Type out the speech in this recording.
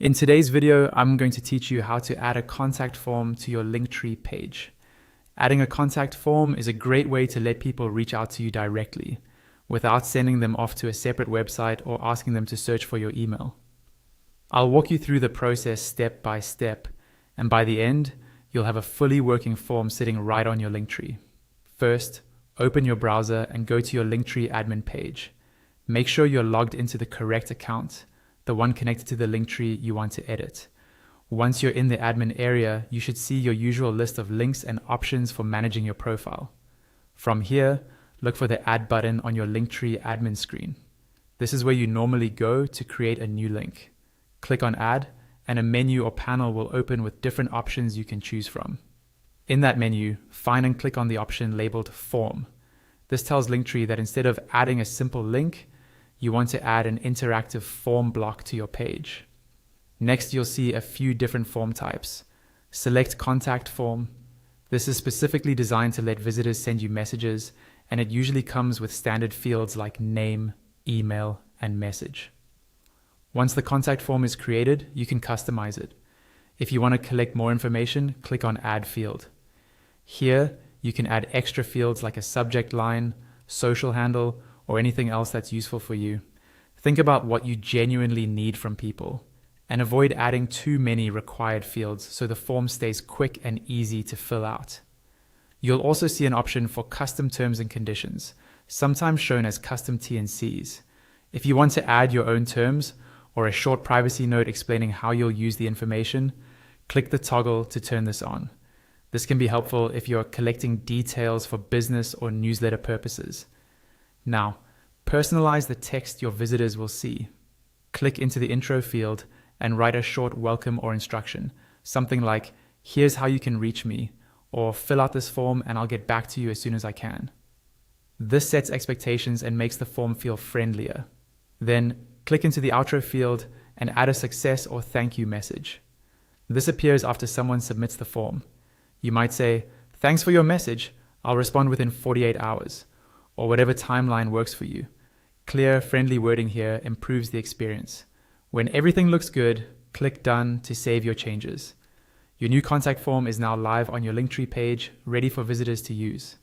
In today's video, I'm going to teach you how to add a contact form to your Linktree page. Adding a contact form is a great way to let people reach out to you directly without sending them off to a separate website or asking them to search for your email. I'll walk you through the process step by step, and by the end, you'll have a fully working form sitting right on your Linktree. First, open your browser and go to your Linktree admin page. Make sure you're logged into the correct account, the one connected to the Linktree you want to edit. Once you're in the admin area, you should see your usual list of links and options for managing your profile. From here, look for the Add button on your Linktree admin screen. This is where you normally go to create a new link. Click on Add, and a menu or panel will open with different options you can choose from. In that menu, find and click on the option labeled Form. This tells Linktree that instead of adding a simple link, you want to add an interactive form block to your page. Next, you'll see a few different form types. Select Contact Form. This is specifically designed to let visitors send you messages, and it usually comes with standard fields like name, email, and message. Once the contact form is created, you can customize it. If you want to collect more information, click on Add Field. Here, you can add extra fields like a subject line, social handle, or anything else that's useful for you. Think about what you genuinely need from people, and avoid adding too many required fields so the form stays quick and easy to fill out. You'll also see an option for custom terms and conditions, sometimes shown as custom T&Cs. If you want to add your own terms, or a short privacy note explaining how you'll use the information, click the toggle to turn this on. This can be helpful if you're collecting details for business or newsletter purposes. Now, personalize the text your visitors will see. Click into the intro field and write a short welcome or instruction, something like, "Here's how you can reach me," or "Fill out this form and I'll get back to you as soon as I can." This sets expectations and makes the form feel friendlier. Then, click into the outro field and add a success or thank you message. This appears after someone submits the form. You might say, "Thanks for your message. I'll respond within 48 hours," or whatever timeline works for you. Clear, friendly wording here improves the experience. When everything looks good, click Done to save your changes. Your new contact form is now live on your Linktree page, ready for visitors to use.